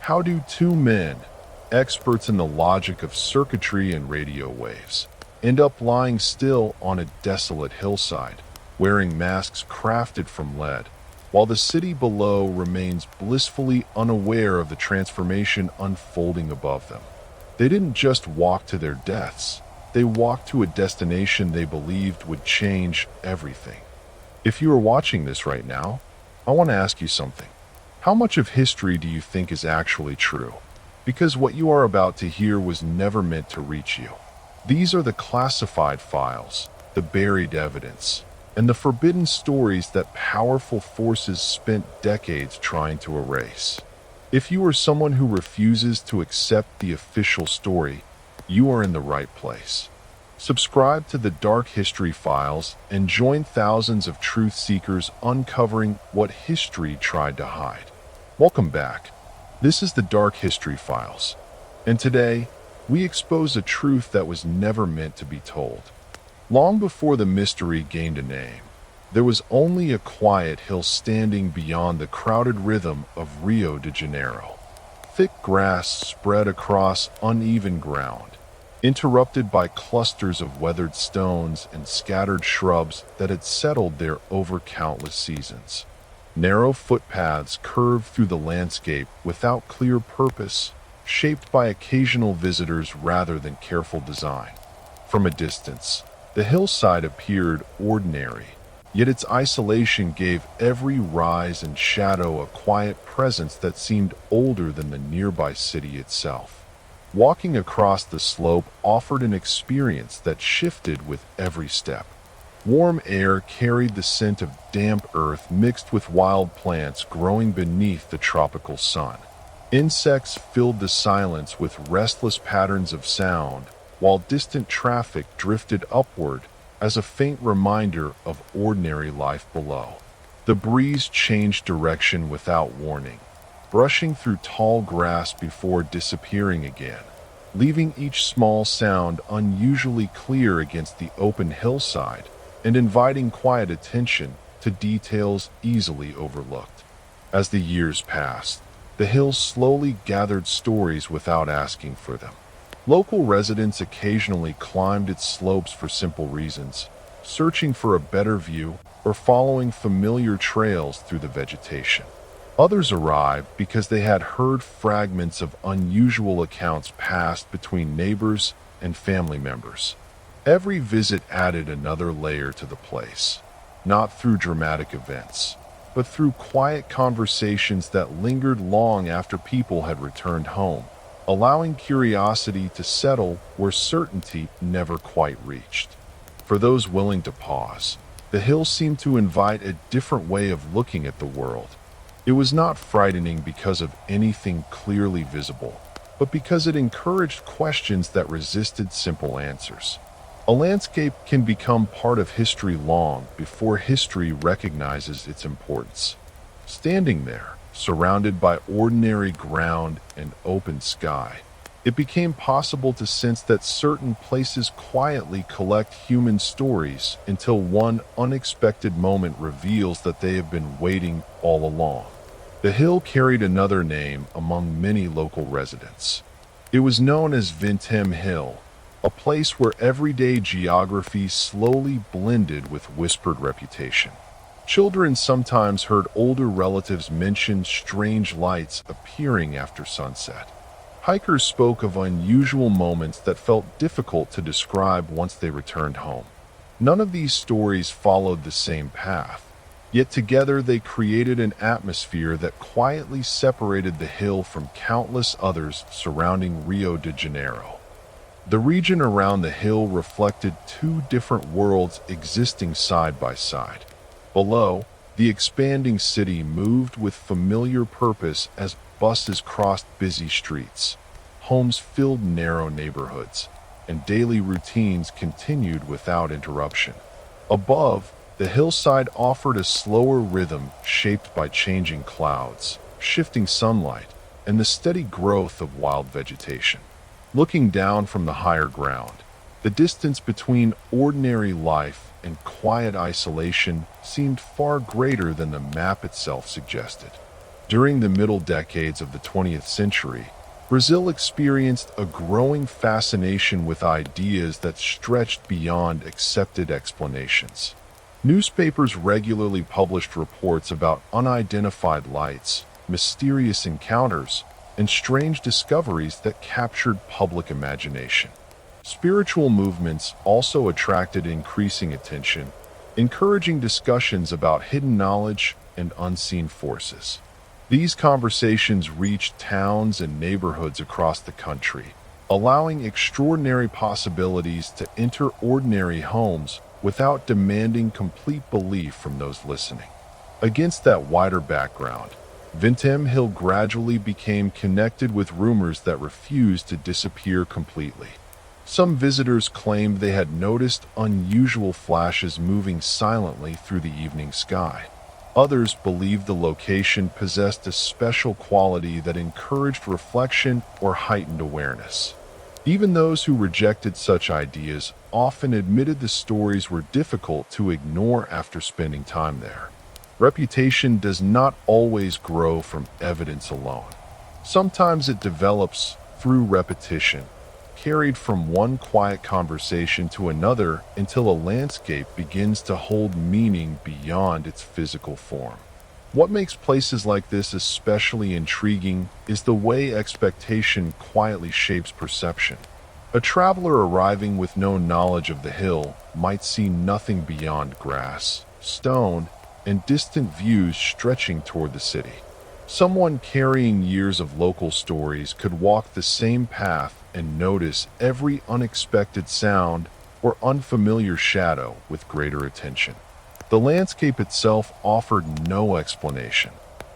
How do two men, experts in the logic of circuitry and radio waves, end up lying still on a desolate hillside, wearing masks crafted from lead, while the city below remains blissfully unaware of the transformation unfolding above them? They didn't just walk to their deaths, they walked to a destination they believed would change everything. If you are watching this right now, I want to ask you something. How much of history do you think is actually true? Because what you are about to hear was never meant to reach you. These are the classified files, the buried evidence, and the forbidden stories that powerful forces spent decades trying to erase. If you are someone who refuses to accept the official story, you are in the right place. Subscribe to the Dark History Files and join thousands of truth seekers uncovering what history tried to hide. Welcome back. This is the Dark History Files, and today we expose a truth that was never meant to be told. Long before the mystery gained a name, there was only a quiet hill standing beyond the crowded rhythm of Rio de Janeiro. Thick grass spread across uneven ground, interrupted by clusters of weathered stones and scattered shrubs that had settled there over countless seasons. Narrow footpaths curved through the landscape without clear purpose, shaped by occasional visitors rather than careful design. From a distance, the hillside appeared ordinary, yet its isolation gave every rise and shadow a quiet presence that seemed older than the nearby city itself. Walking across the slope offered an experience that shifted with every step. Warm air carried the scent of damp earth mixed with wild plants growing beneath the tropical sun. Insects filled the silence with restless patterns of sound, while distant traffic drifted upward as a faint reminder of ordinary life below. The breeze changed direction without warning, brushing through tall grass before disappearing again, leaving each small sound unusually clear against the open hillside and inviting quiet attention to details easily overlooked. As the years passed, the hills slowly gathered stories without asking for them. Local residents occasionally climbed its slopes for simple reasons, searching for a better view or following familiar trails through the vegetation. Others arrived because they had heard fragments of unusual accounts passed between neighbors and family members. Every visit added another layer to the place, not through dramatic events, but through quiet conversations that lingered long after people had returned home, allowing curiosity to settle where certainty never quite reached. For those willing to pause, the hill seemed to invite a different way of looking at the world. It was not frightening because of anything clearly visible, but because it encouraged questions that resisted simple answers. A landscape can become part of history long before history recognizes its importance. Standing there, surrounded by ordinary ground and open sky, it became possible to sense that certain places quietly collect human stories until one unexpected moment reveals that they have been waiting all along. The hill carried another name among many local residents. It was known as Vintem Hill, a place where everyday geography slowly blended with whispered reputation. Children sometimes heard older relatives mention strange lights appearing after sunset. Hikers spoke of unusual moments that felt difficult to describe once they returned home. None of these stories followed the same path, yet together they created an atmosphere that quietly separated the hill from countless others surrounding Rio de Janeiro. The region around the hill reflected two different worlds existing side by side. Below, the expanding city moved with familiar purpose as buses crossed busy streets. Homes filled narrow neighborhoods, and daily routines continued without interruption. Above, the hillside offered a slower rhythm shaped by changing clouds, shifting sunlight, and the steady growth of wild vegetation. Looking down from the higher ground, the distance between ordinary life and quiet isolation seemed far greater than the map itself suggested. During the middle decades of the 20th century, Brazil experienced a growing fascination with ideas that stretched beyond accepted explanations. Newspapers regularly published reports about unidentified lights, mysterious encounters, and strange discoveries that captured public imagination. Spiritual movements also attracted increasing attention, encouraging discussions about hidden knowledge and unseen forces. These conversations reached towns and neighborhoods across the country, allowing extraordinary possibilities to enter ordinary homes without demanding complete belief from those listening. Against that wider background, Vintem Hill gradually became connected with rumors that refused to disappear completely. Some visitors claimed they had noticed unusual flashes moving silently through the evening sky. Others believed the location possessed a special quality that encouraged reflection or heightened awareness. Even those who rejected such ideas often admitted the stories were difficult to ignore after spending time there. Reputation does not always grow from evidence alone. Sometimes it develops through repetition, carried from one quiet conversation to another until a landscape begins to hold meaning beyond its physical form. What makes places like this especially intriguing is the way expectation quietly shapes perception. A traveler arriving with no knowledge of the hill might see nothing beyond grass, stone, and distant views stretching toward the city. Someone carrying years of local stories could walk the same path and notice every unexpected sound or unfamiliar shadow with greater attention. The landscape itself offered no explanation.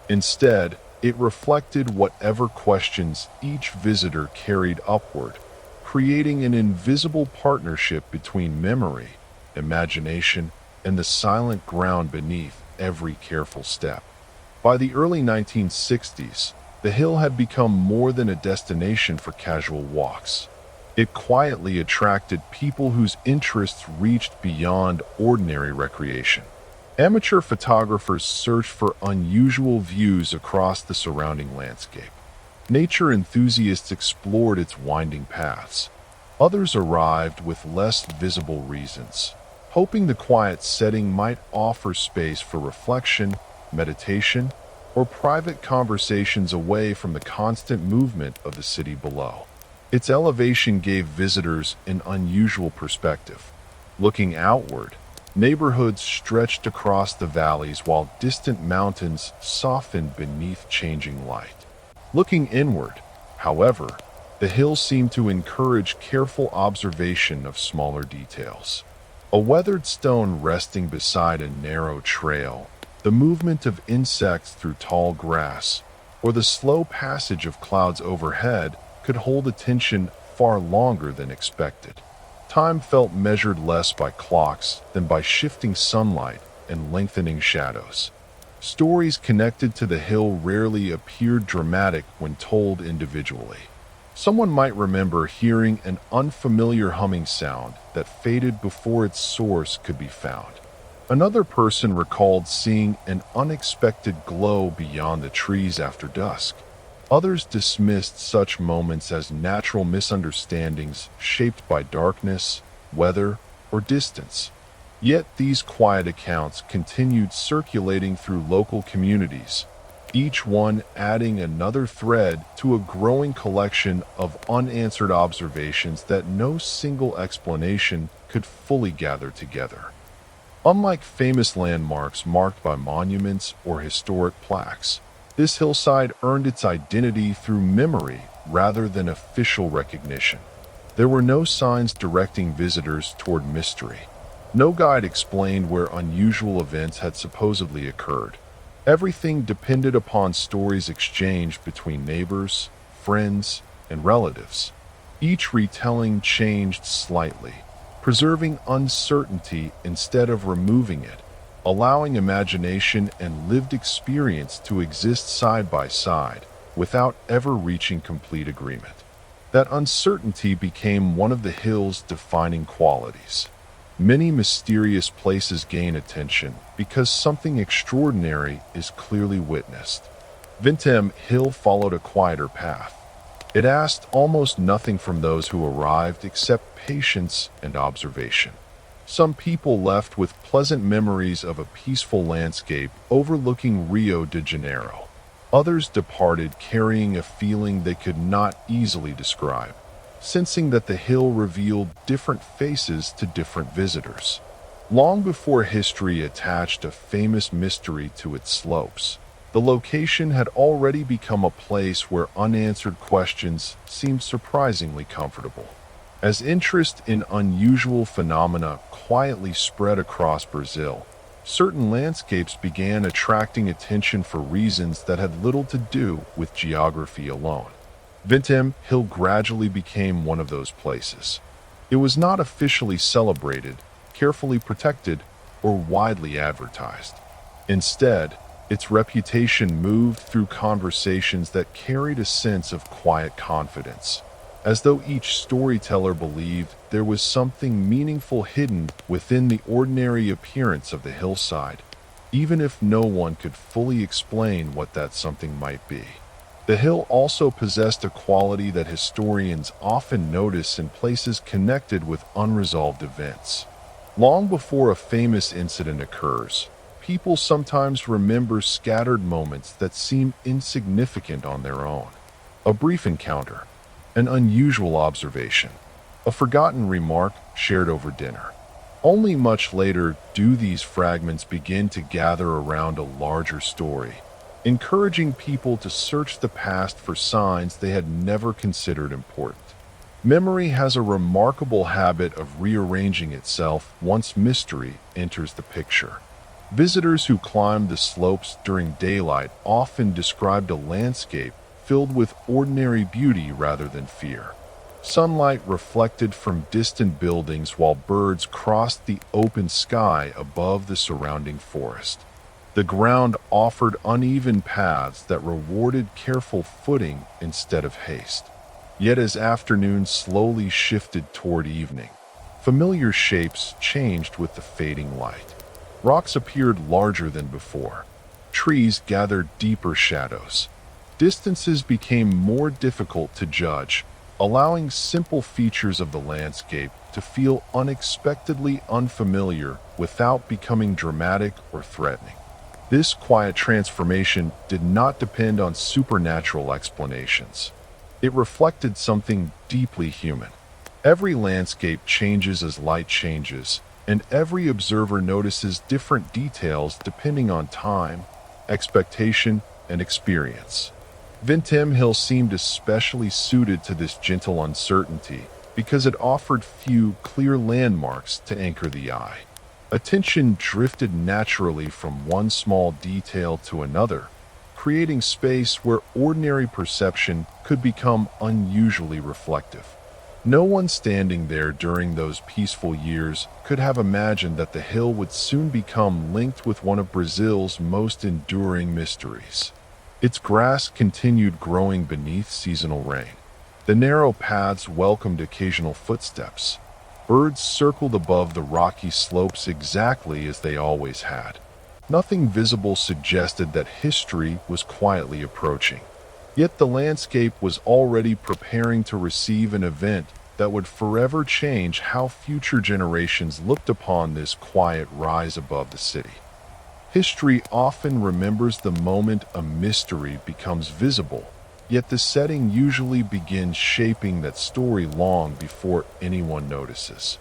Instead, it reflected whatever questions each visitor carried upward, creating an invisible partnership between memory, imagination, and the silent ground beneath every careful step. By the early 1960s, the hill had become more than a destination for casual walks. It quietly attracted people whose interests reached beyond ordinary recreation. Amateur photographers searched for unusual views across the surrounding landscape. Nature enthusiasts explored its winding paths. Others arrived with less visible reasons, hoping the quiet setting might offer space for reflection, meditation, or private conversations away from the constant movement of the city below. Its elevation gave visitors an unusual perspective. Looking outward, neighborhoods stretched across the valleys while distant mountains softened beneath changing light. Looking inward, however, the hill seemed to encourage careful observation of smaller details. A weathered stone resting beside a narrow trail, the movement of insects through tall grass, or the slow passage of clouds overhead could hold attention far longer than expected. Time felt measured less by clocks than by shifting sunlight and lengthening shadows. Stories connected to the hill rarely appeared dramatic when told individually. Someone might remember hearing an unfamiliar humming sound that faded before its source could be found. Another person recalled seeing an unexpected glow beyond the trees after dusk. Others dismissed such moments as natural misunderstandings shaped by darkness, weather, or distance. Yet these quiet accounts continued circulating through local communities, each one adding another thread to a growing collection of unanswered observations that no single explanation could fully gather together. Unlike famous landmarks marked by monuments or historic plaques, this hillside earned its identity through memory rather than official recognition. There were no signs directing visitors toward mystery. No guide explained where unusual events had supposedly occurred. Everything depended upon stories exchanged between neighbors, friends, and relatives. Each retelling changed slightly, preserving uncertainty instead of removing it, allowing imagination and lived experience to exist side by side without ever reaching complete agreement. That uncertainty became one of the hill's defining qualities. Many mysterious places gain attention because something extraordinary is clearly witnessed. Vintem Hill followed a quieter path. It asked almost nothing from those who arrived except patience and observation. Some people left with pleasant memories of a peaceful landscape overlooking Rio de Janeiro. Others departed carrying a feeling they could not easily describe, sensing that the hill revealed different faces to different visitors. Long before history attached a famous mystery to its slopes, the location had already become a place where unanswered questions seemed surprisingly comfortable. As interest in unusual phenomena quietly spread across Brazil, certain landscapes began attracting attention for reasons that had little to do with geography alone. Vintem Hill gradually became one of those places. It was not officially celebrated, carefully protected, or widely advertised. Instead, its reputation moved through conversations that carried a sense of quiet confidence, as though each storyteller believed there was something meaningful hidden within the ordinary appearance of the hillside, even if no one could fully explain what that something might be. The hill also possessed a quality that historians often notice in places connected with unresolved events. Long before a famous incident occurs, people sometimes remember scattered moments that seem insignificant on their own. A brief encounter, an unusual observation, a forgotten remark shared over dinner. Only much later do these fragments begin to gather around a larger story, encouraging people to search the past for signs they had never considered important. Memory has a remarkable habit of rearranging itself once mystery enters the picture. Visitors who climbed the slopes during daylight often described a landscape filled with ordinary beauty rather than fear. Sunlight reflected from distant buildings while birds crossed the open sky above the surrounding forest. The ground offered uneven paths that rewarded careful footing instead of haste. Yet as afternoon slowly shifted toward evening, familiar shapes changed with the fading light. Rocks appeared larger than before. Trees gathered deeper shadows. Distances became more difficult to judge, allowing simple features of the landscape to feel unexpectedly unfamiliar without becoming dramatic or threatening. This quiet transformation did not depend on supernatural explanations. It reflected something deeply human. Every landscape changes as light changes, and every observer notices different details depending on time, expectation, and experience. Vintem Hill seemed especially suited to this gentle uncertainty because it offered few clear landmarks to anchor the eye. Attention drifted naturally from one small detail to another, creating space where ordinary perception could become unusually reflective. No one standing there during those peaceful years could have imagined that the hill would soon become linked with one of Brazil's most enduring mysteries. Its grass continued growing beneath seasonal rain. The narrow paths welcomed occasional footsteps. Birds circled above the rocky slopes exactly as they always had. Nothing visible suggested that history was quietly approaching. Yet the landscape was already preparing to receive an event that would forever change how future generations looked upon this quiet rise above the city. History often remembers the moment a mystery becomes visible, yet the setting usually begins shaping that story long before anyone notices.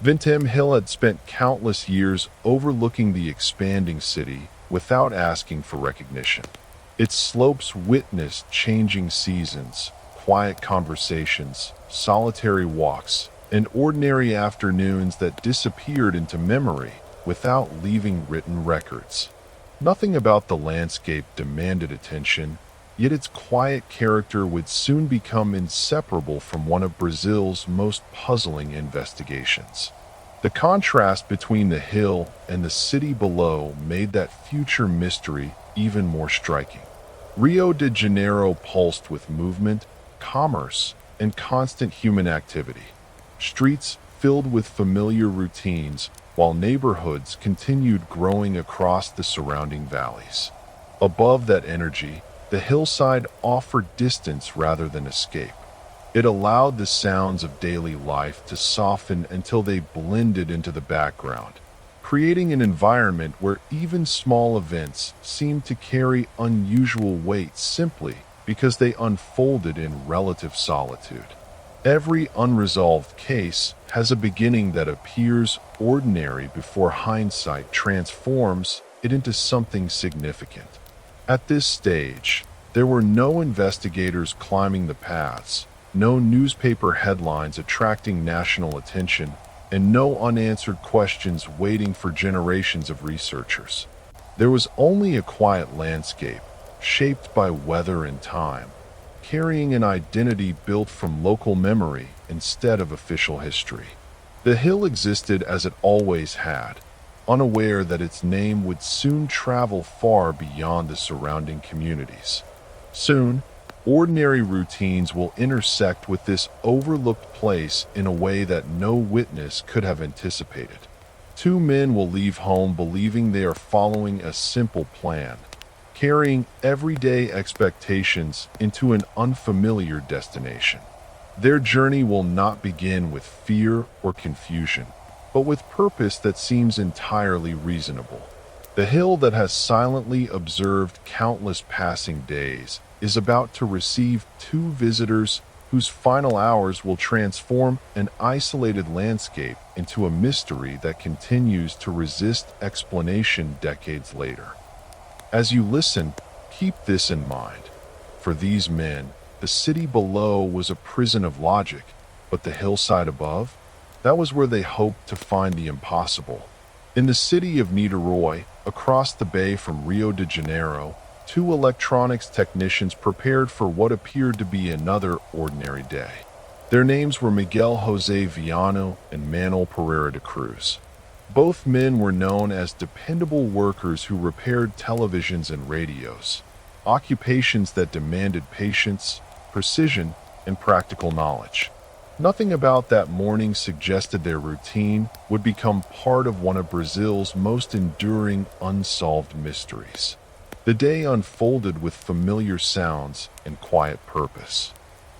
Vintem Hill had spent countless years overlooking the expanding city without asking for recognition. Its slopes witnessed changing seasons, quiet conversations, solitary walks, and ordinary afternoons that disappeared into memory without leaving written records. Nothing about the landscape demanded attention, yet its quiet character would soon become inseparable from one of Brazil's most puzzling investigations. The contrast between the hill and the city below made that future mystery even more striking. Rio de Janeiro pulsed with movement, commerce, and constant human activity. Streets filled with familiar routines, while neighborhoods continued growing across the surrounding valleys. Above that energy, The hillside offered distance rather than escape. It allowed the sounds of daily life to soften until they blended into the background, creating an environment where even small events seemed to carry unusual weight simply because they unfolded in relative solitude. Every unresolved case has a beginning that appears ordinary before hindsight transforms it into something significant. At this stage, there were no investigators climbing the paths, no newspaper headlines attracting national attention, and no unanswered questions waiting for generations of researchers. There was only a quiet landscape, shaped by weather and time, carrying an identity built from local memory instead of official history. The hill existed as it always had, unaware that its name would soon travel far beyond the surrounding communities. Soon, ordinary routines will intersect with this overlooked place in a way that no witness could have anticipated. Two men will leave home believing they are following a simple plan, carrying everyday expectations into an unfamiliar destination. Their journey will not begin with fear or confusion, but with purpose that seems entirely reasonable. The hill that has silently observed countless passing days is about to receive two visitors whose final hours will transform an isolated landscape into a mystery that continues to resist explanation decades later. As you listen, keep this in mind. For these men, the city below was a prison of logic, but the hillside above? That was where they hoped to find the impossible. In the city of Niterói, across the bay from Rio de Janeiro, two electronics technicians prepared for what appeared to be another ordinary day. Their names were Miguel José Viana and Manoel Pereira de Cruz. Both men were known as dependable workers who repaired televisions and radios, occupations that demanded patience, precision, and practical knowledge. Nothing about that morning suggested their routine would become part of one of Brazil's most enduring unsolved mysteries. The day unfolded with familiar sounds and quiet purpose.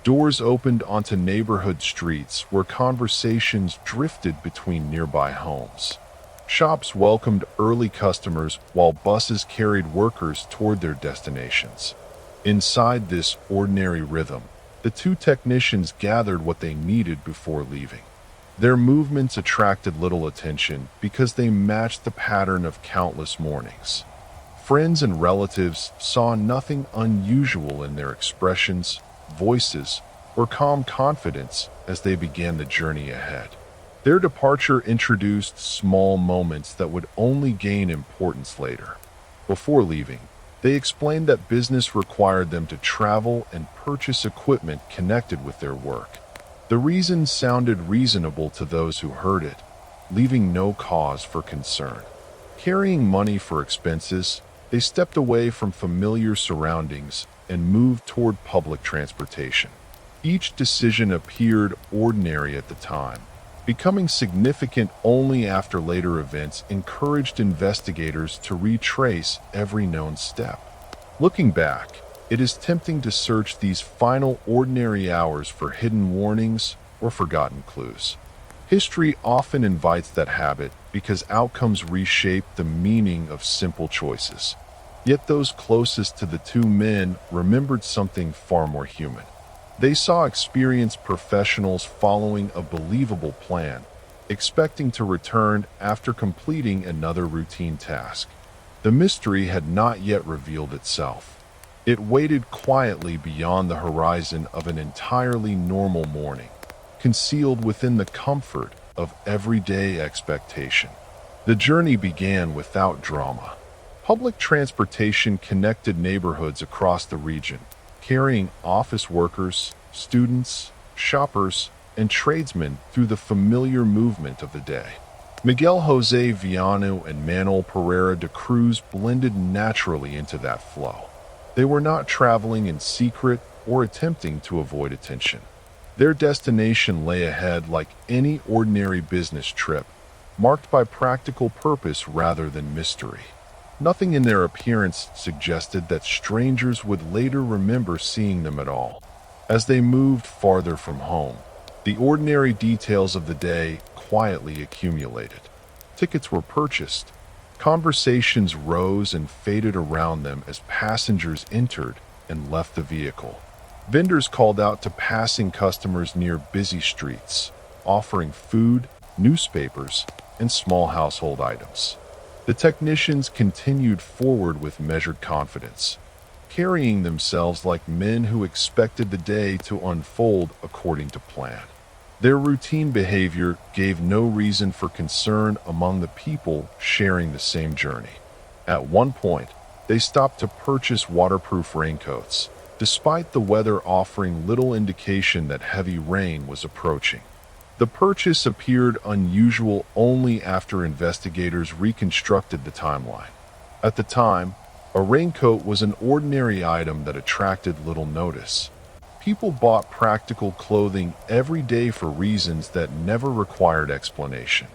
Doors opened onto neighborhood streets where conversations drifted between nearby homes. Shops welcomed early customers while buses carried workers toward their destinations. Inside this ordinary rhythm, the two technicians gathered what they needed before leaving. Their movements attracted little attention because they matched the pattern of countless mornings. Friends and relatives saw nothing unusual in their expressions, voices, or calm confidence as they began the journey ahead. Their departure introduced small moments that would only gain importance later. Before leaving, they explained that business required them to travel and purchase equipment connected with their work. The reason sounded reasonable to those who heard it, leaving no cause for concern. Carrying money for expenses, they stepped away from familiar surroundings and moved toward public transportation. Each decision appeared ordinary at the time, becoming significant only after later events encouraged investigators to retrace every known step. Looking back, it is tempting to search these final ordinary hours for hidden warnings or forgotten clues. History often invites that habit because outcomes reshape the meaning of simple choices. Yet those closest to the two men remembered something far more human. They saw experienced professionals following a believable plan, expecting to return after completing another routine task. The mystery had not yet revealed itself. It waited quietly beyond the horizon of an entirely normal morning, concealed within the comfort of everyday expectation. The journey began without drama. Public transportation connected neighborhoods across the region, carrying office workers, students, shoppers, and tradesmen through the familiar movement of the day. Miguel José Viana and Manoel Pereira de Cruz blended naturally into that flow. They were not traveling in secret or attempting to avoid attention. Their destination lay ahead like any ordinary business trip, marked by practical purpose rather than mystery. Nothing in their appearance suggested that strangers would later remember seeing them at all. As they moved farther from home, the ordinary details of the day quietly accumulated. Tickets were purchased. Conversations rose and faded around them as passengers entered and left the vehicle. Vendors called out to passing customers near busy streets, offering food, newspapers, and small household items. The technicians continued forward with measured confidence, carrying themselves like men who expected the day to unfold according to plan. Their routine behavior gave no reason for concern among the people sharing the same journey. At one point, they stopped to purchase waterproof raincoats, despite the weather offering little indication that heavy rain was approaching. The purchase appeared unusual only after investigators reconstructed the timeline. At the time, a raincoat was an ordinary item that attracted little notice. People bought practical clothing every day for reasons that never required explanation.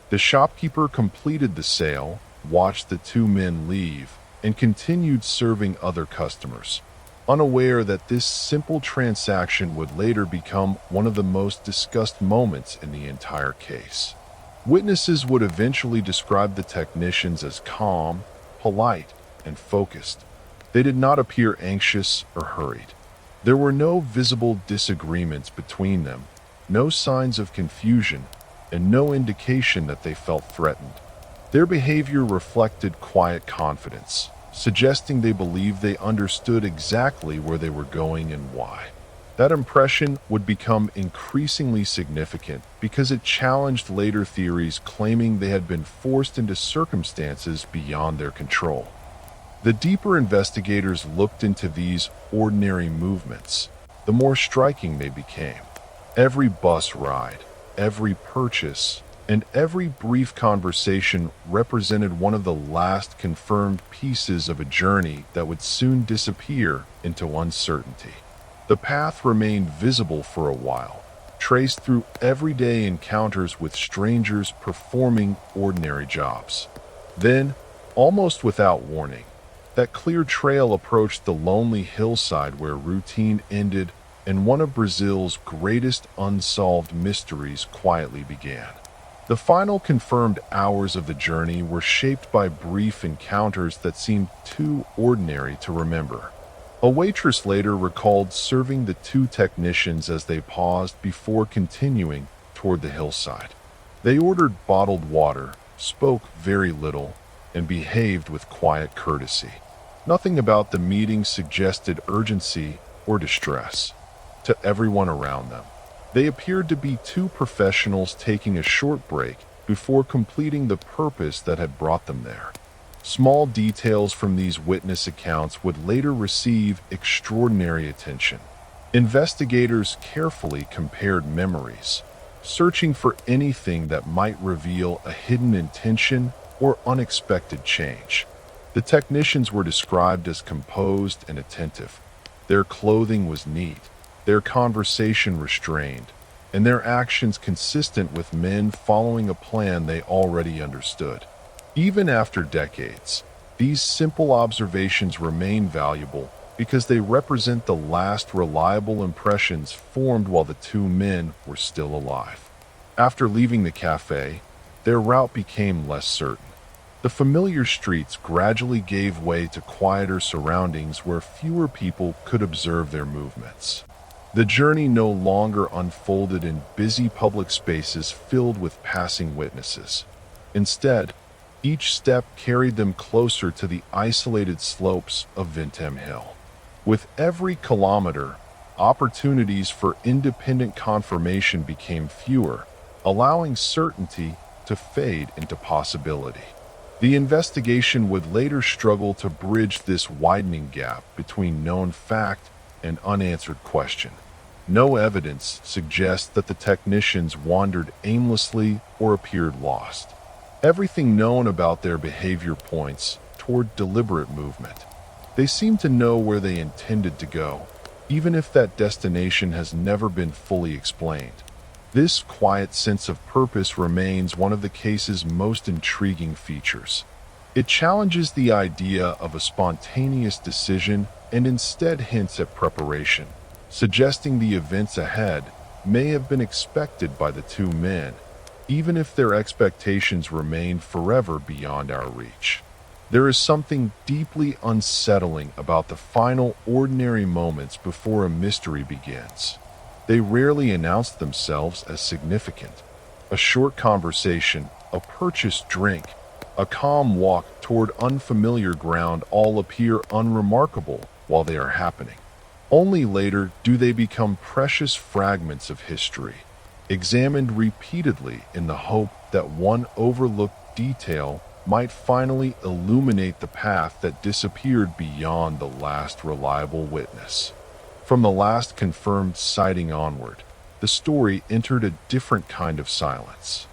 The shopkeeper completed the sale, watched the two men leave, and continued serving other customers, unaware that this simple transaction would later become one of the most discussed moments in the entire case. Witnesses would eventually describe the technicians as calm, polite, and focused. They did not appear anxious or hurried. There were no visible disagreements between them, no signs of confusion, and no indication that they felt threatened. Their behavior reflected quiet confidence, suggesting they believed they understood exactly where they were going and why. That impression would become increasingly significant because it challenged later theories claiming they had been forced into circumstances beyond their control. The deeper investigators looked into these ordinary movements, the more striking they became. Every bus ride, every purchase, and every brief conversation represented one of the last confirmed pieces of a journey that would soon disappear into uncertainty. The path remained visible for a while, traced through everyday encounters with strangers performing ordinary jobs. Then, almost without warning, that clear trail approached the lonely hillside where routine ended and one of Brazil's greatest unsolved mysteries quietly began. The final confirmed hours of the journey were shaped by brief encounters that seemed too ordinary to remember. A waitress later recalled serving the two technicians as they paused before continuing toward the hillside. They ordered bottled water, spoke very little, and behaved with quiet courtesy. Nothing about the meeting suggested urgency or distress to everyone around them. They appeared to be two professionals taking a short break before completing the purpose that had brought them there. Small details from these witness accounts would later receive extraordinary attention. Investigators carefully compared memories, searching for anything that might reveal a hidden intention or unexpected change. The technicians were described as composed and attentive. Their clothing was neat, their conversation restrained, and their actions consistent with men following a plan they already understood. Even after decades, these simple observations remain valuable because they represent the last reliable impressions formed while the two men were still alive. After leaving the cafe, their route became less certain. The familiar streets gradually gave way to quieter surroundings where fewer people could observe their movements. The journey no longer unfolded in busy public spaces filled with passing witnesses. Instead, each step carried them closer to the isolated slopes of Vintem Hill. With every kilometer, opportunities for independent confirmation became fewer, allowing certainty to fade into possibility. The investigation would later struggle to bridge this widening gap between known fact and unanswered question. No evidence suggests that the technicians wandered aimlessly or appeared lost. Everything known about their behavior points toward deliberate movement. They seem to know where they intended to go, even if that destination has never been fully explained. This quiet sense of purpose remains one of the case's most intriguing features. It challenges the idea of a spontaneous decision and instead hints at preparation, suggesting the events ahead may have been expected by the two men, even if their expectations remain forever beyond our reach. There is something deeply unsettling about the final ordinary moments before a mystery begins. They rarely announce themselves as significant. A short conversation, a purchased drink, a calm walk toward unfamiliar ground all appear unremarkable while they are happening. Only later do they become precious fragments of history, examined repeatedly in the hope that one overlooked detail might finally illuminate the path that disappeared beyond the last reliable witness. From the last confirmed sighting onward, the story entered a different kind of silence.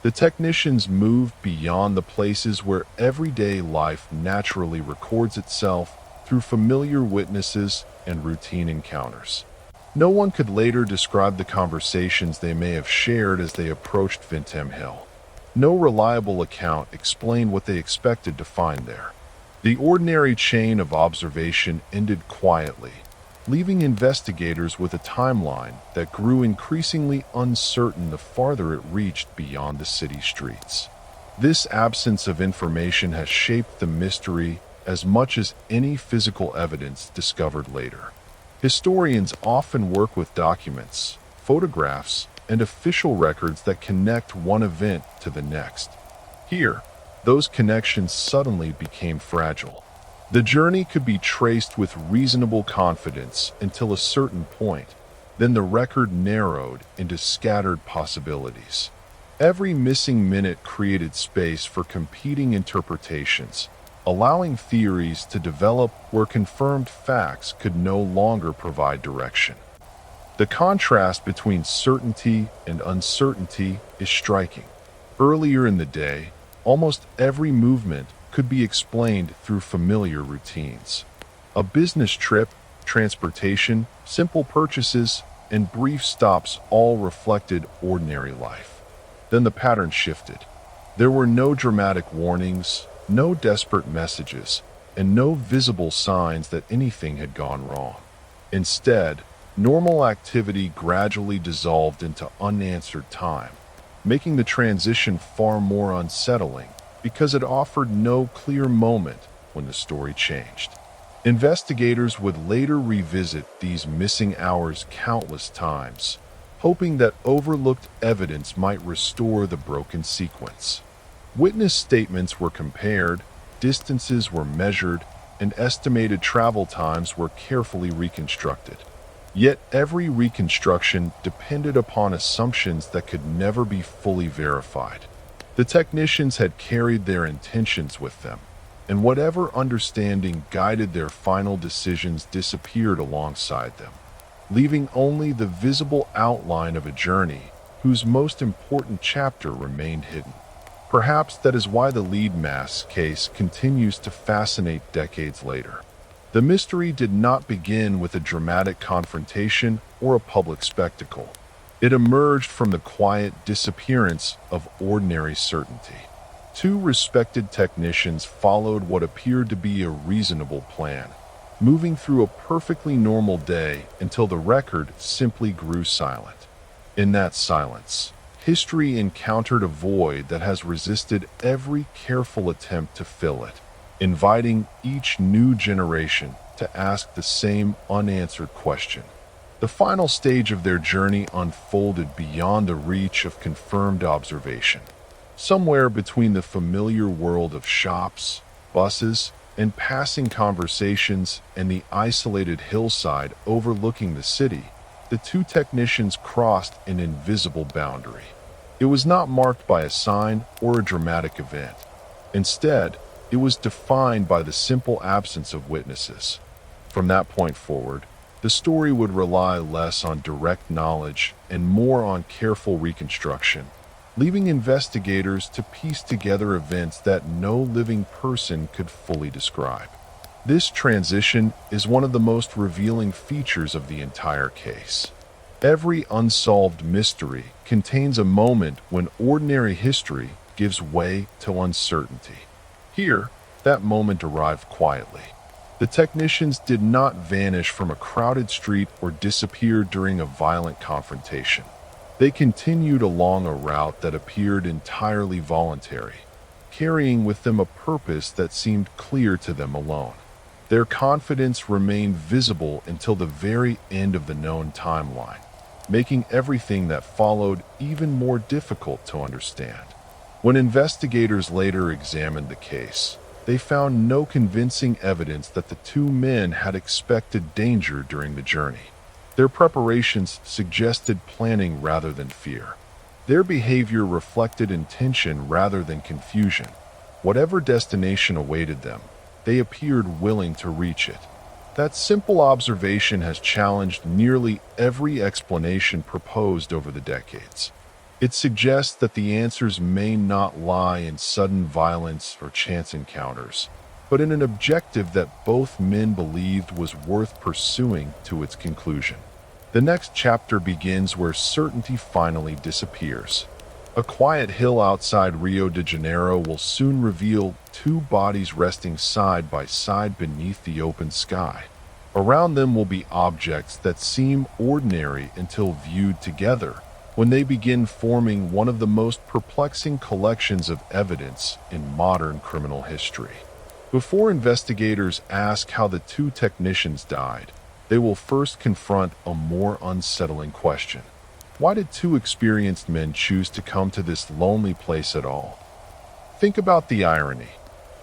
The technicians moved beyond the places where everyday life naturally records itself through familiar witnesses and routine encounters. No one could later describe the conversations they may have shared as they approached Vintem Hill. No reliable account explained what they expected to find there. The ordinary chain of observation ended quietly, leaving investigators with a timeline that grew increasingly uncertain the farther it reached beyond the city streets. This absence of information has shaped the mystery as much as any physical evidence discovered later. Historians often work with documents, photographs, and official records that connect one event to the next. Here, those connections suddenly became fragile. The journey could be traced with reasonable confidence until a certain point, then the record narrowed into scattered possibilities. Every missing minute created space for competing interpretations, allowing theories to develop where confirmed facts could no longer provide direction. The contrast between certainty and uncertainty is striking. Earlier in the day, almost every movement could be explained through familiar routines. A business trip, transportation, simple purchases, and brief stops all reflected ordinary life. Then the pattern shifted. There were no dramatic warnings, no desperate messages, and no visible signs that anything had gone wrong. Instead, normal activity gradually dissolved into unanswered time, making the transition far more unsettling because it offered no clear moment when the story changed. Investigators would later revisit these missing hours countless times, hoping that overlooked evidence might restore the broken sequence. Witness statements were compared, distances were measured, and estimated travel times were carefully reconstructed. Yet every reconstruction depended upon assumptions that could never be fully verified. The technicians had carried their intentions with them, and whatever understanding guided their final decisions disappeared alongside them, leaving only the visible outline of a journey whose most important chapter remained hidden. Perhaps that is why the lead mass case continues to fascinate decades later. The mystery did not begin with a dramatic confrontation or a public spectacle. It emerged from the quiet disappearance of ordinary certainty. Two respected technicians followed what appeared to be a reasonable plan, moving through a perfectly normal day until the record simply grew silent. In that silence, history encountered a void that has resisted every careful attempt to fill it, inviting each new generation to ask the same unanswered question. The final stage of their journey unfolded beyond the reach of confirmed observation. Somewhere between the familiar world of shops, buses, and passing conversations and the isolated hillside overlooking the city, the two technicians crossed an invisible boundary. It was not marked by a sign or a dramatic event. Instead, it was defined by the simple absence of witnesses. From that point forward, the story would rely less on direct knowledge and more on careful reconstruction, leaving investigators to piece together events that no living person could fully describe. This transition is one of the most revealing features of the entire case. Every unsolved mystery contains a moment when ordinary history gives way to uncertainty. Here, that moment arrived quietly. The technicians did not vanish from a crowded street or disappear during a violent confrontation. They continued along a route that appeared entirely voluntary, carrying with them a purpose that seemed clear to them alone. Their confidence remained visible until the very end of the known timeline, making everything that followed even more difficult to understand. When investigators later examined the case, they found no convincing evidence that the two men had expected danger during the journey. Their preparations suggested planning rather than fear. Their behavior reflected intention rather than confusion. Whatever destination awaited them, they appeared willing to reach it. That simple observation has challenged nearly every explanation proposed over the decades. It suggests that the answers may not lie in sudden violence or chance encounters, but in an objective that both men believed was worth pursuing to its conclusion. The next chapter begins where certainty finally disappears. A quiet hill outside Rio de Janeiro will soon reveal two bodies resting side by side beneath the open sky. Around them will be objects that seem ordinary until viewed together, when they begin forming one of the most perplexing collections of evidence in modern criminal history. Before investigators ask how the two technicians died, they will first confront a more unsettling question. Why did two experienced men choose to come to this lonely place at all? Think about the irony.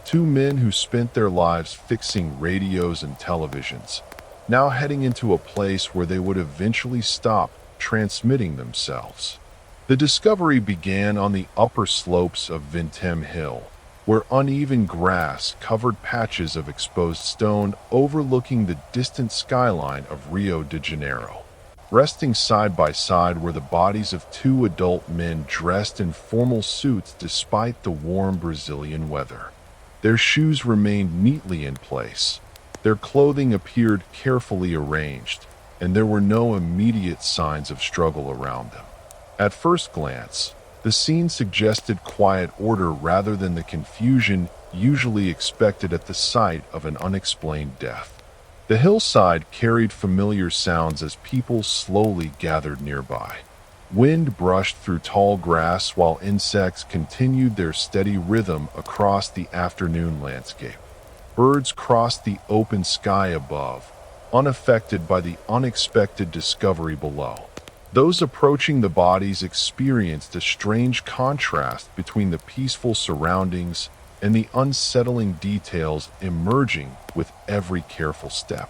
Two men who spent their lives fixing radios and televisions, now heading into a place where they would eventually stop transmitting themselves. The discovery began on the upper slopes of Vintem Hill, where uneven grass covered patches of exposed stone overlooking the distant skyline of Rio de Janeiro. Resting side by side were the bodies of two adult men dressed in formal suits despite the warm Brazilian weather. Their shoes remained neatly in place. Their clothing appeared carefully arranged, and there were no immediate signs of struggle around them. At first glance, the scene suggested quiet order rather than the confusion usually expected at the sight of an unexplained death. The hillside carried familiar sounds as people slowly gathered nearby. Wind brushed through tall grass while insects continued their steady rhythm across the afternoon landscape. Birds crossed the open sky above, unaffected by the unexpected discovery below. Those approaching the bodies experienced a strange contrast between the peaceful surroundings and the unsettling details emerging with every careful step.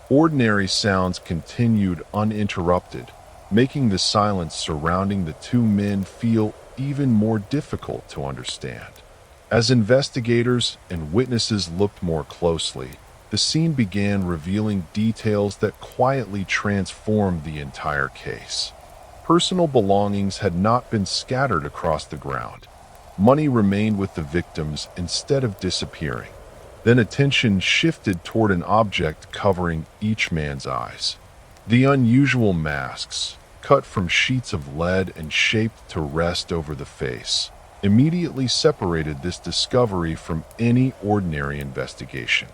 Ordinary sounds continued uninterrupted, making the silence surrounding the two men feel even more difficult to understand. As investigators and witnesses looked more closely, the scene began revealing details that quietly transformed the entire case. Personal belongings had not been scattered across the ground. Money remained with the victims instead of disappearing. Then attention shifted toward an object covering each man's eyes. The unusual masks, cut from sheets of lead and shaped to rest over the face, immediately separated this discovery from any ordinary investigation.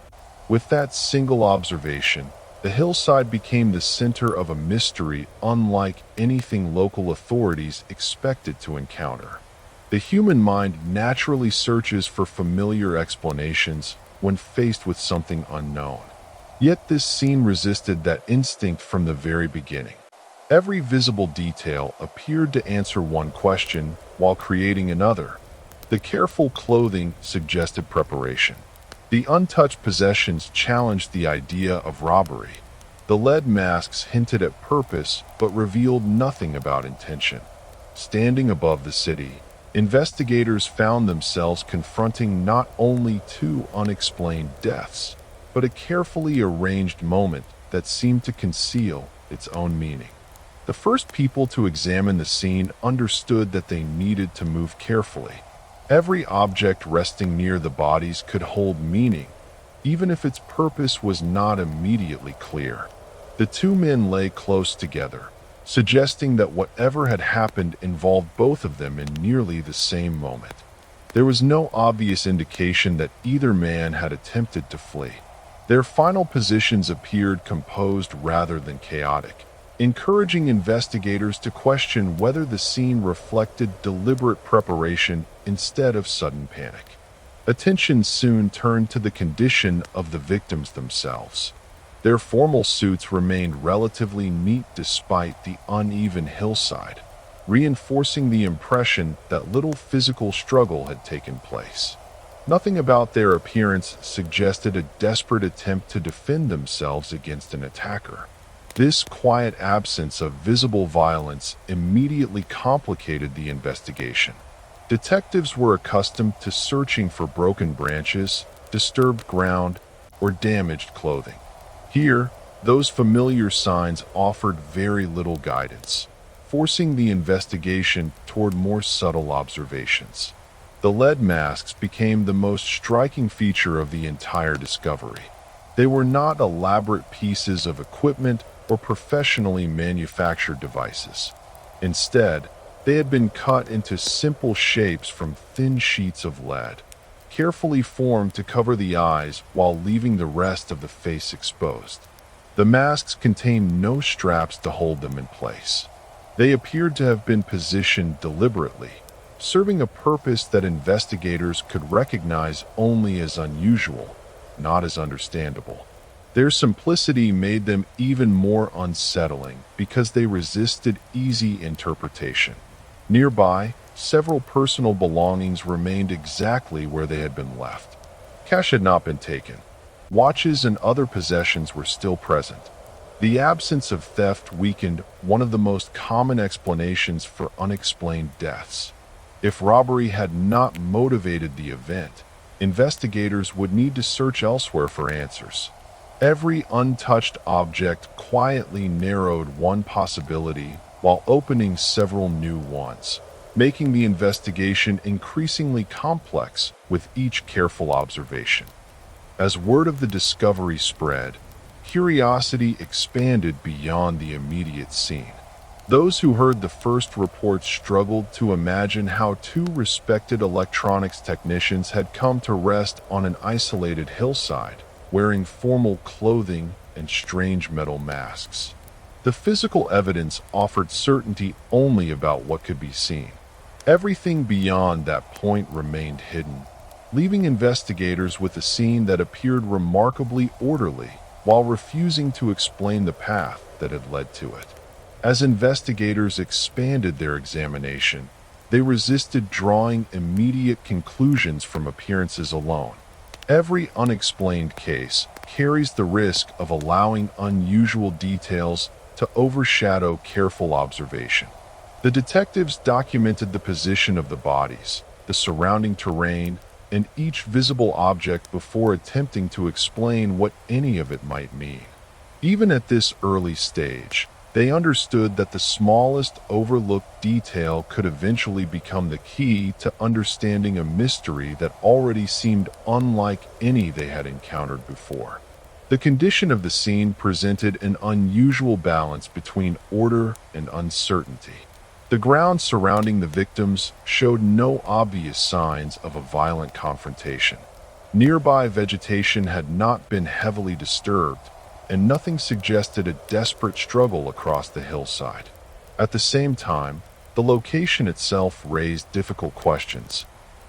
With that single observation, the hillside became the center of a mystery unlike anything local authorities expected to encounter. The human mind naturally searches for familiar explanations when faced with something unknown. Yet this scene resisted that instinct from the very beginning. Every visible detail appeared to answer one question while creating another. The careful clothing suggested preparation. The untouched possessions challenged the idea of robbery. The lead masks hinted at purpose but revealed nothing about intention. Standing above the city, investigators found themselves confronting not only two unexplained deaths, but a carefully arranged moment that seemed to conceal its own meaning. The first people to examine the scene understood that they needed to move carefully. Every object resting near the bodies could hold meaning, even if its purpose was not immediately clear. The two men lay close together, suggesting that whatever had happened involved both of them in nearly the same moment. There was no obvious indication that either man had attempted to flee. Their final positions appeared composed rather than chaotic, encouraging investigators to question whether the scene reflected deliberate preparation instead of sudden panic. Attention soon turned to the condition of the victims themselves. Their formal suits remained relatively neat despite the uneven hillside, reinforcing the impression that little physical struggle had taken place. Nothing about their appearance suggested a desperate attempt to defend themselves against an attacker. This quiet absence of visible violence immediately complicated the investigation. Detectives were accustomed to searching for broken branches, disturbed ground, or damaged clothing. Here, those familiar signs offered very little guidance, forcing the investigation toward more subtle observations. The lead masks became the most striking feature of the entire discovery. They were not elaborate pieces of equipment or professionally manufactured devices. Instead, they had been cut into simple shapes from thin sheets of lead, carefully formed to cover the eyes while leaving the rest of the face exposed. The masks contained no straps to hold them in place. They appeared to have been positioned deliberately, serving a purpose that investigators could recognize only as unusual, not as understandable. Their simplicity made them even more unsettling because they resisted easy interpretation. Nearby, several personal belongings remained exactly where they had been left. Cash had not been taken. Watches and other possessions were still present. The absence of theft weakened one of the most common explanations for unexplained deaths. If robbery had not motivated the event, investigators would need to search elsewhere for answers. Every untouched object quietly narrowed one possibility while opening several new ones, making the investigation increasingly complex with each careful observation. As word of the discovery spread, curiosity expanded beyond the immediate scene. Those who heard the first reports struggled to imagine how two respected electronics technicians had come to rest on an isolated hillside, wearing formal clothing and strange metal masks. The physical evidence offered certainty only about what could be seen. Everything beyond that point remained hidden, leaving investigators with a scene that appeared remarkably orderly while refusing to explain the path that had led to it. As investigators expanded their examination, they resisted drawing immediate conclusions from appearances alone. Every unexplained case carries the risk of allowing unusual details to overshadow careful observation. The detectives documented the position of the bodies, the surrounding terrain, and each visible object before attempting to explain what any of it might mean. Even at this early stage, they understood that the smallest overlooked detail could eventually become the key to understanding a mystery that already seemed unlike any they had encountered before. The condition of the scene presented an unusual balance between order and uncertainty. The ground surrounding the victims showed no obvious signs of a violent confrontation. Nearby vegetation had not been heavily disturbed, and nothing suggested a desperate struggle across the hillside. At the same time, the location itself raised difficult questions.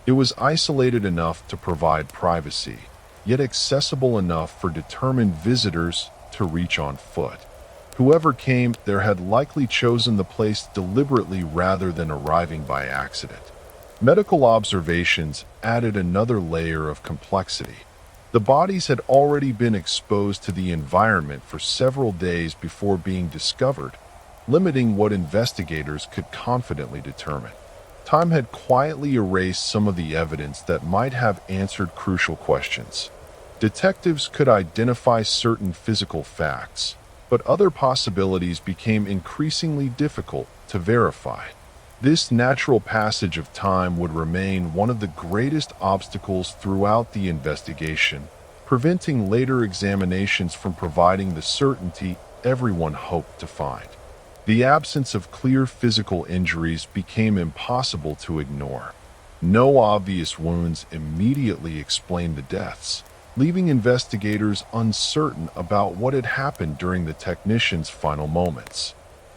It was isolated enough to provide privacy, yet accessible enough for determined visitors to reach on foot. Whoever came there had likely chosen the place deliberately rather than arriving by accident. Medical observations added another layer of complexity. The bodies had already been exposed to the environment for several days before being discovered, limiting what investigators could confidently determine. Time had quietly erased some of the evidence that might have answered crucial questions. Detectives could identify certain physical facts, but other possibilities became increasingly difficult to verify. This natural passage of time would remain one of the greatest obstacles throughout the investigation, preventing later examinations from providing the certainty everyone hoped to find. The absence of clear physical injuries became impossible to ignore. No obvious wounds immediately explained the deaths, leaving investigators uncertain about what had happened during the technicians' final moments.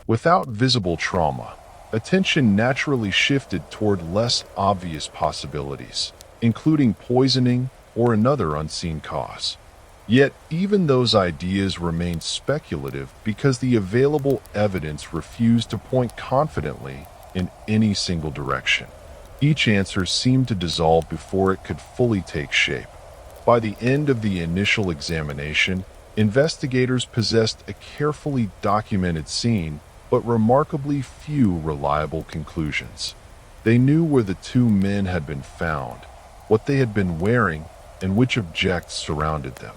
Without visible trauma, attention naturally shifted toward less obvious possibilities, including poisoning or another unseen cause. Yet, even those ideas remained speculative because the available evidence refused to point confidently in any single direction. Each answer seemed to dissolve before it could fully take shape. By the end of the initial examination, investigators possessed a carefully documented scene, but remarkably few reliable conclusions. They knew where the two men had been found, what they had been wearing, and which objects surrounded them.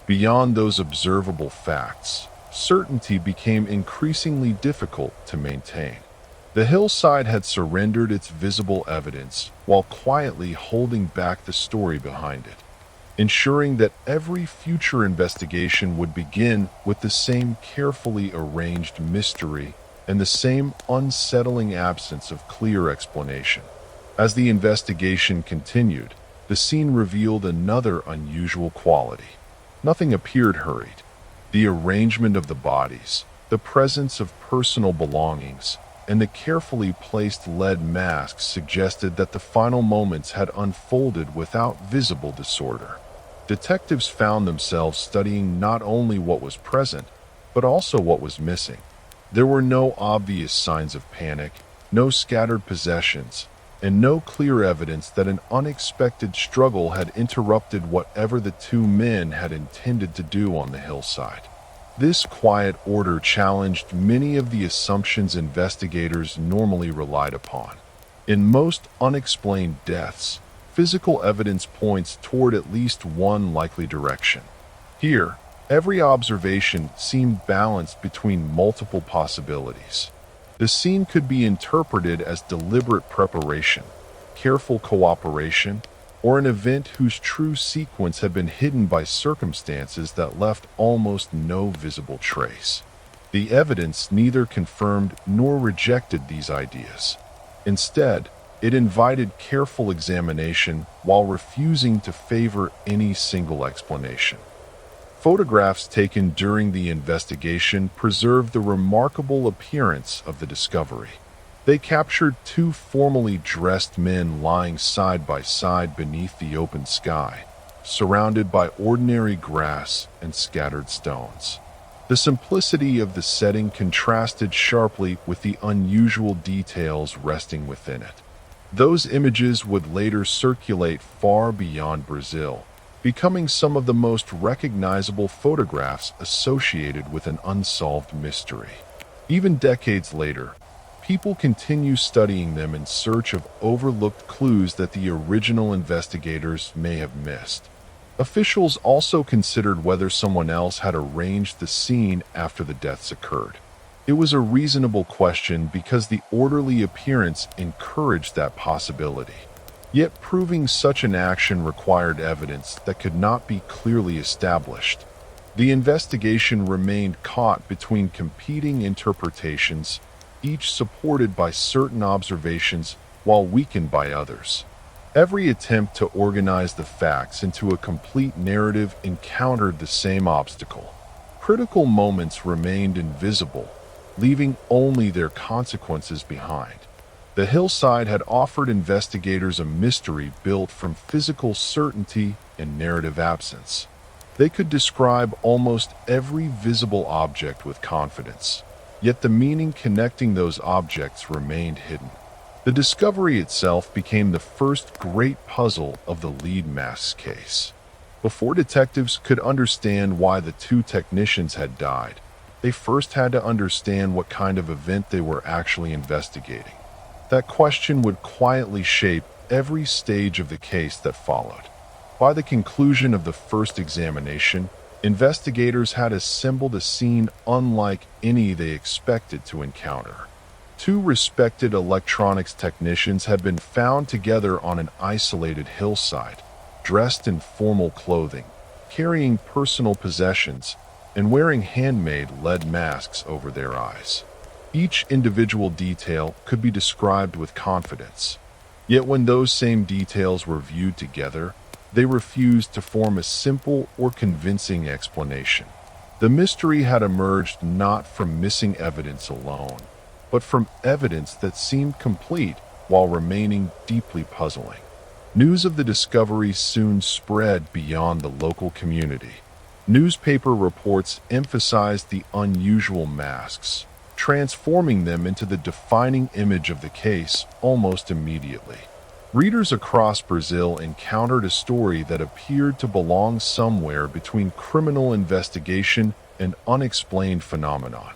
Beyond those observable facts, certainty became increasingly difficult to maintain. The hillside had surrendered its visible evidence while quietly holding back the story behind it, ensuring that every future investigation would begin with the same carefully arranged mystery and the same unsettling absence of clear explanation. As the investigation continued, the scene revealed another unusual quality. Nothing appeared hurried. The arrangement of the bodies, the presence of personal belongings, and the carefully placed lead masks suggested that the final moments had unfolded without visible disorder. Detectives found themselves studying not only what was present, but also what was missing. There were no obvious signs of panic, no scattered possessions, and no clear evidence that an unexpected struggle had interrupted whatever the two men had intended to do on the hillside. This quiet order challenged many of the assumptions investigators normally relied upon. In most unexplained deaths, physical evidence points toward at least one likely direction. Here, every observation seemed balanced between multiple possibilities. The scene could be interpreted as deliberate preparation, careful cooperation, or an event whose true sequence had been hidden by circumstances that left almost no visible trace. The evidence neither confirmed nor rejected these ideas. Instead, it invited careful examination while refusing to favor any single explanation. Photographs taken during the investigation preserved the remarkable appearance of the discovery. They captured two formally dressed men lying side by side beneath the open sky, surrounded by ordinary grass and scattered stones. The simplicity of the setting contrasted sharply with the unusual details resting within it. Those images would later circulate far beyond Brazil, becoming some of the most recognizable photographs associated with an unsolved mystery. Even decades later, people continue studying them in search of overlooked clues that the original investigators may have missed. Officials also considered whether someone else had arranged the scene after the deaths occurred. It was a reasonable question because the orderly appearance encouraged that possibility. Yet proving such an action required evidence that could not be clearly established. The investigation remained caught between competing interpretations, each supported by certain observations while weakened by others. Every attempt to organize the facts into a complete narrative encountered the same obstacle. Critical moments remained invisible, leaving only their consequences behind. The hillside had offered investigators a mystery built from physical certainty and narrative absence. They could describe almost every visible object with confidence, yet the meaning connecting those objects remained hidden. The discovery itself became the first great puzzle of the lead masks case. Before detectives could understand why the two technicians had died, they first had to understand what kind of event they were actually investigating. That question would quietly shape every stage of the case that followed. By the conclusion of the first examination, investigators had assembled a scene unlike any they expected to encounter. Two respected electronics technicians had been found together on an isolated hillside, dressed in formal clothing, carrying personal possessions, and wearing handmade lead masks over their eyes. Each individual detail could be described with confidence. Yet when those same details were viewed together, they refused to form a simple or convincing explanation. The mystery had emerged not from missing evidence alone, but from evidence that seemed complete while remaining deeply puzzling. News of the discovery soon spread beyond the local community. Newspaper reports emphasized the unusual masks, transforming them into the defining image of the case almost immediately. Readers across Brazil encountered a story that appeared to belong somewhere between criminal investigation and unexplained phenomenon.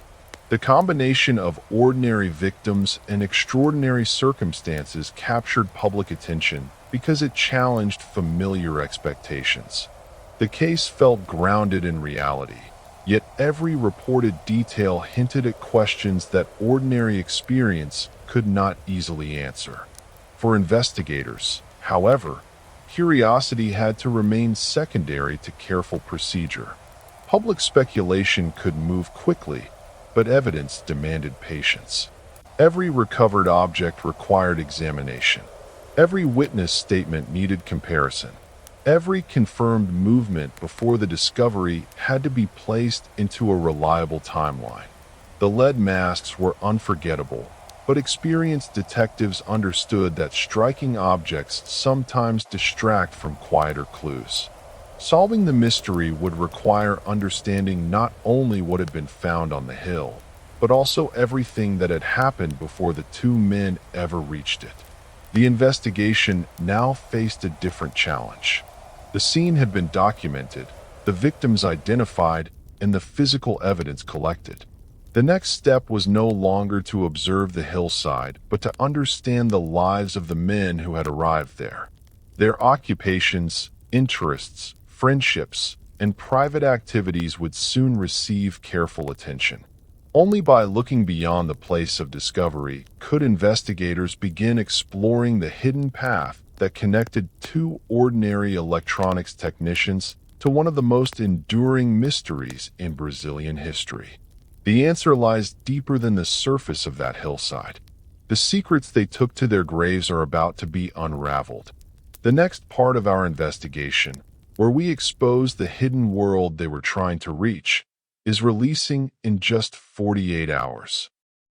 The combination of ordinary victims and extraordinary circumstances captured public attention because it challenged familiar expectations. The case felt grounded in reality, yet every reported detail hinted at questions that ordinary experience could not easily answer. For investigators, however, curiosity had to remain secondary to careful procedure. Public speculation could move quickly, but evidence demanded patience. Every recovered object required examination. Every witness statement needed comparison. Every confirmed movement before the discovery had to be placed into a reliable timeline. The lead masks were unforgettable, but experienced detectives understood that striking objects sometimes distract from quieter clues. Solving the mystery would require understanding not only what had been found on the hill, but also everything that had happened before the two men ever reached it. The investigation now faced a different challenge. The scene had been documented, the victims identified, and the physical evidence collected. The next step was no longer to observe the hillside, but to understand the lives of the men who had arrived there. Their occupations, interests, friendships, and private activities would soon receive careful attention. Only by looking beyond the place of discovery could investigators begin exploring the hidden path that connected two ordinary electronics technicians to one of the most enduring mysteries in Brazilian history. The answer lies deeper than the surface of that hillside. The secrets they took to their graves are about to be unraveled. The next part of our investigation, where we expose the hidden world they were trying to reach, is releasing in just 48 hours.